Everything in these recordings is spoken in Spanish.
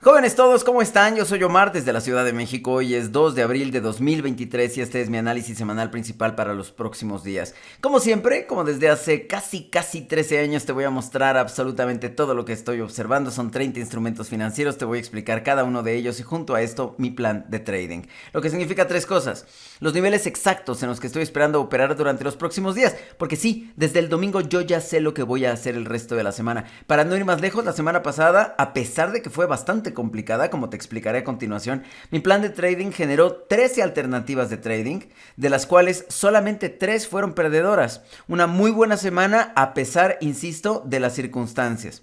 Jóvenes todos, ¿cómo están? Yo soy Omar desde la Ciudad de México. Hoy es 2 de abril de 2023 y este es mi análisis semanal principal para los próximos días. Como siempre, como desde hace casi 13 años, te voy a mostrar absolutamente todo lo que estoy observando. Son 30 instrumentos financieros, te voy a explicar cada uno de ellos y junto a esto mi plan de trading. Lo que significa tres cosas: los niveles exactos en los que estoy esperando operar durante los próximos días, porque sí, desde el domingo yo ya sé lo que voy a hacer el resto de la semana. Para no ir más lejos, la semana pasada, a pesar de que fue bastante complicada, como te explicaré a continuación, mi plan de trading generó 13 alternativas de trading, de las cuales solamente 3 fueron perdedoras. Una muy buena semana a pesar, insisto, de las circunstancias.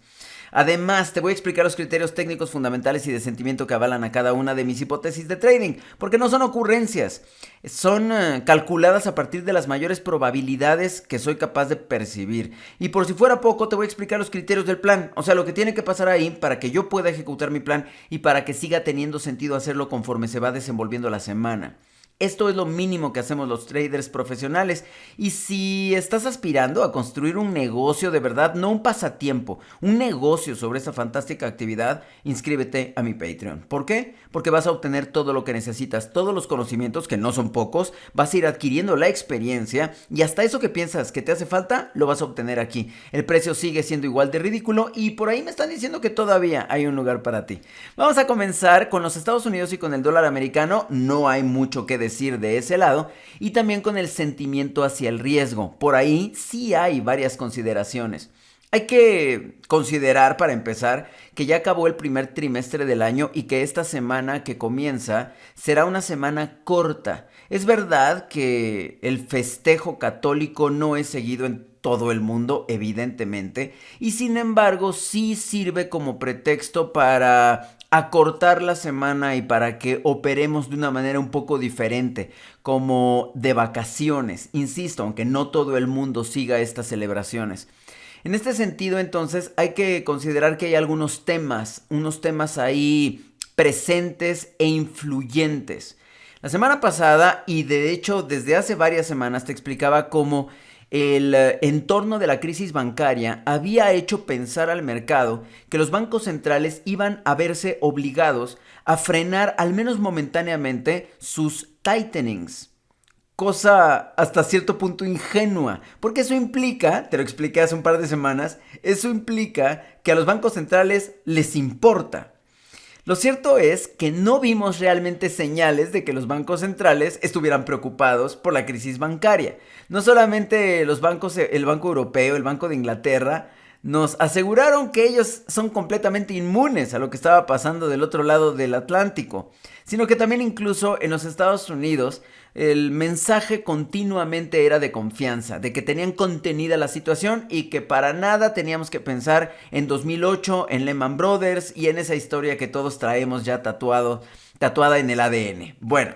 Además, te voy a explicar los criterios técnicos fundamentales y de sentimiento que avalan a cada una de mis hipótesis de trading, porque no son ocurrencias, son calculadas a partir de las mayores probabilidades que soy capaz de percibir. Y por si fuera poco, te voy a explicar los criterios del plan, o sea, lo que tiene que pasar ahí para que yo pueda ejecutar mi plan y para que siga teniendo sentido hacerlo conforme se va desenvolviendo la semana. Esto es lo mínimo que hacemos los traders profesionales. Y si estás aspirando a construir un negocio de verdad, no un pasatiempo, un negocio sobre esta fantástica actividad, inscríbete a mi Patreon. ¿Por qué? Porque vas a obtener todo lo que necesitas, todos los conocimientos, que no son pocos, vas a ir adquiriendo la experiencia y hasta eso que piensas que te hace falta, lo vas a obtener aquí. El precio sigue siendo igual de ridículo y por ahí me están diciendo que todavía hay un lugar para ti. Vamos a comenzar con los Estados Unidos y con el dólar americano. No hay mucho que decir de ese lado, y también con el sentimiento hacia el riesgo. Por ahí sí hay varias consideraciones. Hay que considerar, para empezar, que ya acabó el primer trimestre del año y que esta semana que comienza será una semana corta. Es verdad que el festejo católico no es seguido en todo el mundo, evidentemente, y sin embargo sí sirve como pretexto para acortar la semana y para que operemos de una manera un poco diferente, como de vacaciones. Insisto, aunque no todo el mundo siga estas celebraciones. En este sentido, entonces, hay que considerar que hay algunos temas, unos temas ahí presentes e influyentes. La semana pasada, y de hecho desde hace varias semanas, te explicaba cómo el entorno de la crisis bancaria había hecho pensar al mercado que los bancos centrales iban a verse obligados a frenar al menos momentáneamente sus tightenings. Cosa hasta cierto punto ingenua, porque eso implica, te lo expliqué hace un par de semanas, eso implica que a los bancos centrales les importa. Lo cierto es que no vimos realmente señales de que los bancos centrales estuvieran preocupados por la crisis bancaria. No solamente los bancos, el Banco Europeo, el Banco de Inglaterra, nos aseguraron que ellos son completamente inmunes a lo que estaba pasando del otro lado del Atlántico, sino que también incluso en los Estados Unidos el mensaje continuamente era de confianza, de que tenían contenida la situación y que para nada teníamos que pensar en 2008, en Lehman Brothers y en esa historia que todos traemos ya tatuada en el ADN. Bueno,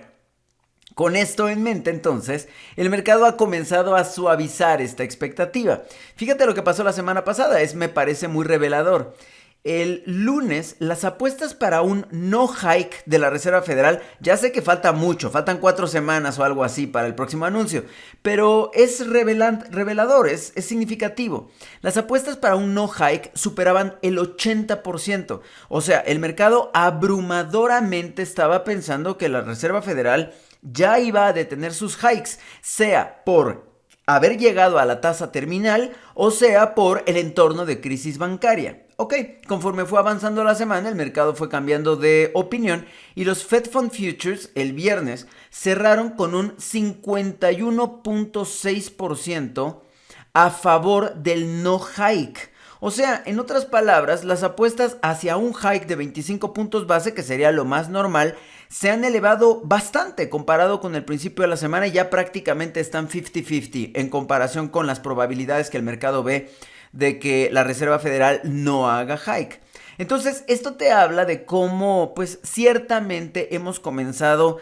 con esto en mente, entonces, el mercado ha comenzado a suavizar esta expectativa. Fíjate lo que pasó la semana pasada, me parece muy revelador. El lunes, las apuestas para un no hike de la Reserva Federal, ya sé que falta mucho, faltan 4 semanas o algo así para el próximo anuncio, pero es revelador, es significativo. Las apuestas para un no hike superaban el 80%, o sea, el mercado abrumadoramente estaba pensando que la Reserva Federal ya iba a detener sus hikes, sea por haber llegado a la tasa terminal o sea por el entorno de crisis bancaria. Ok, conforme fue avanzando la semana, el mercado fue cambiando de opinión y los Fed Fund Futures el viernes cerraron con un 51.6% a favor del no hike. O sea, en otras palabras, las apuestas hacia un hike de 25 puntos base, que sería lo más normal, se han elevado bastante comparado con el principio de la semana y ya prácticamente están 50-50 en comparación con las probabilidades que el mercado ve de que la Reserva Federal no haga hike. Entonces, esto te habla de cómo, pues, ciertamente hemos comenzado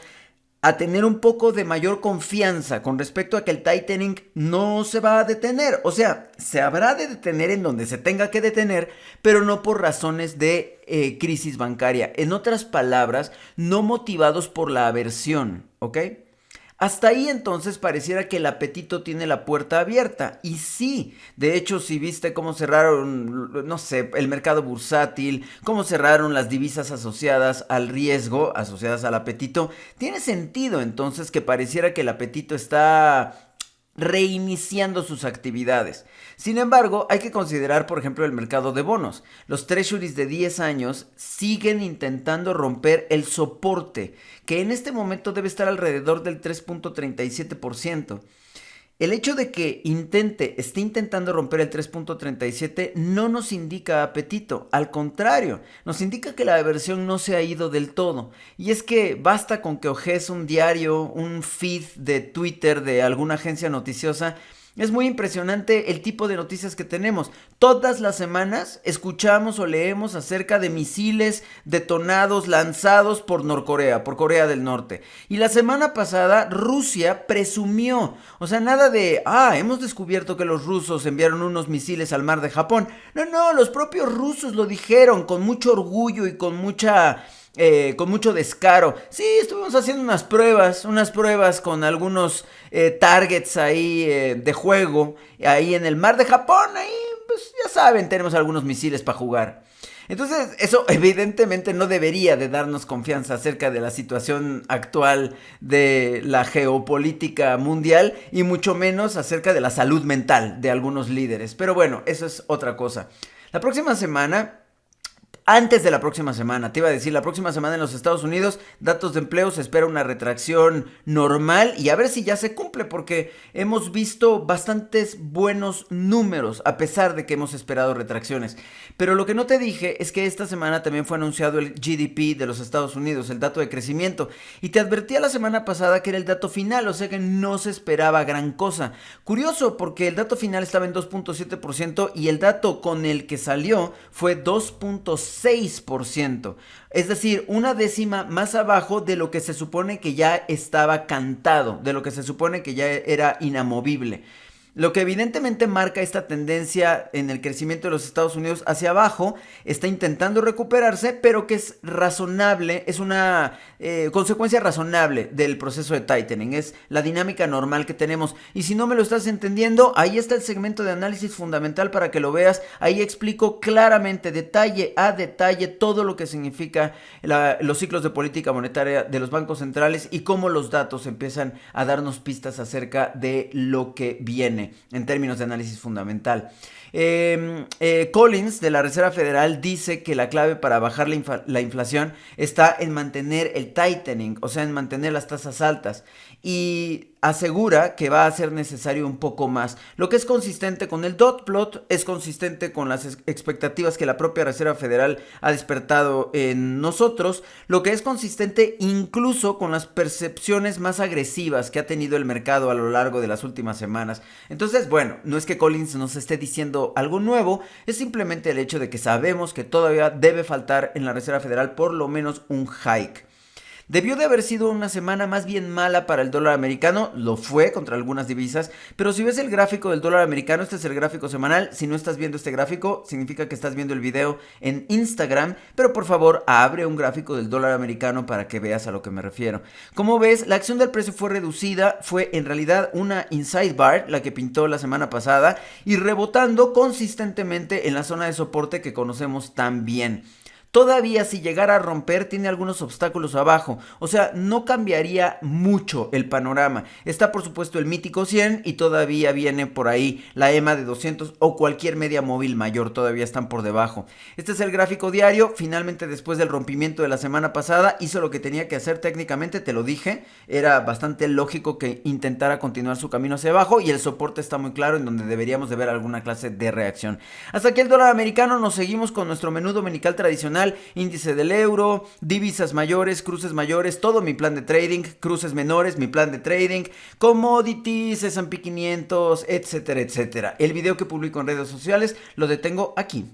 a tener un poco de mayor confianza con respecto a que el tightening no se va a detener. O sea, se habrá de detener en donde se tenga que detener, pero no por razones de crisis bancaria. En otras palabras, no motivados por la aversión, ¿ok? Hasta ahí entonces pareciera que el apetito tiene la puerta abierta. Y sí, de hecho, si viste cómo cerraron, no sé, el mercado bursátil, cómo cerraron las divisas asociadas al riesgo, asociadas al apetito, tiene sentido entonces que pareciera que el apetito está reiniciando sus actividades. Sin embargo, hay que considerar, por ejemplo, el mercado de bonos. Los treasuries de 10 años siguen intentando romper el soporte, que en este momento debe estar alrededor del 3.37%. El hecho de que esté intentando romper el 3.37 no nos indica apetito, al contrario, nos indica que la aversión no se ha ido del todo. Y es que basta con que ojes un diario, un feed de Twitter de alguna agencia noticiosa. Es muy impresionante el tipo de noticias que tenemos. Todas las semanas escuchamos o leemos acerca de misiles detonados, lanzados por Norcorea, por Corea del Norte. Y la semana pasada Rusia presumió, o sea, nada de, hemos descubierto que los rusos enviaron unos misiles al mar de Japón. No, los propios rusos lo dijeron con mucho orgullo y con mucho descaro. Sí, estuvimos haciendo unas pruebas con algunos targets ahí de juego, ahí en el mar de Japón, ahí pues ya saben, tenemos algunos misiles para jugar. Entonces, eso evidentemente no debería de darnos confianza acerca de la situación actual de la geopolítica mundial y mucho menos acerca de la salud mental de algunos líderes. Pero bueno, eso es otra cosa. La próxima semana... Antes de la próxima semana, te iba a decir, la próxima semana en los Estados Unidos, datos de empleo, se espera una retracción normal y a ver si ya se cumple, porque hemos visto bastantes buenos números a pesar de que hemos esperado retracciones. Pero lo que no te dije es que esta semana también fue anunciado el GDP de los Estados Unidos, el dato de crecimiento, y te advertía la semana pasada que era el dato final, o sea que no se esperaba gran cosa. Curioso, porque el dato final estaba en 2.7% y el dato con el que salió fue 2.6%. Es decir, una décima más abajo de lo que se supone que ya estaba cantado, de lo que se supone que ya era inamovible. Lo que evidentemente marca esta tendencia en el crecimiento de los Estados Unidos hacia abajo, está intentando recuperarse, pero que es razonable, es una consecuencia razonable del proceso de tightening, es la dinámica normal que tenemos. Y si no me lo estás entendiendo, ahí está el segmento de análisis fundamental para que lo veas. Ahí explico claramente, detalle a detalle, todo lo que significa los ciclos de política monetaria de los bancos centrales y cómo los datos empiezan a darnos pistas acerca de lo que viene en términos de análisis fundamental. Collins de la Reserva Federal dice que la clave para bajar la inflación está en mantener el tightening, o sea, en mantener las tasas altas, y asegura que va a ser necesario un poco más, lo que es consistente con el dot plot, es consistente con las expectativas que la propia Reserva Federal ha despertado en nosotros, lo que es consistente incluso con las percepciones más agresivas que ha tenido el mercado a lo largo de las últimas semanas. Entonces, bueno, no es que Collins nos esté diciendo algo nuevo, es simplemente el hecho de que sabemos que todavía debe faltar en la Reserva Federal por lo menos un hike. Debió de haber sido una semana más bien mala para el dólar americano, lo fue contra algunas divisas, pero si ves el gráfico del dólar americano, este es el gráfico semanal. Si no estás viendo este gráfico, significa que estás viendo el video en Instagram, pero por favor abre un gráfico del dólar americano para que veas a lo que me refiero. Como ves, la acción del precio fue reducida, fue en realidad una inside bar, la que pintó la semana pasada, y rebotando consistentemente en la zona de soporte que conocemos tan bien. Todavía si llegara a romper tiene algunos obstáculos abajo, o sea, no cambiaría mucho el panorama. Está por supuesto el mítico 100 y todavía viene por ahí la EMA de 200 o cualquier media móvil mayor, todavía están por debajo. Este es el gráfico diario, finalmente después del rompimiento de la semana pasada hizo lo que tenía que hacer técnicamente, te lo dije, era bastante lógico que intentara continuar su camino hacia abajo y el soporte está muy claro en donde deberíamos de ver alguna clase de reacción. Hasta aquí el dólar americano, nos seguimos con nuestro menú dominical tradicional. Índice del euro, divisas mayores, cruces mayores, todo mi plan de trading, cruces menores, mi plan de trading, commodities, S&P 500, etcétera, etcétera. El video que publico en redes sociales lo detengo aquí.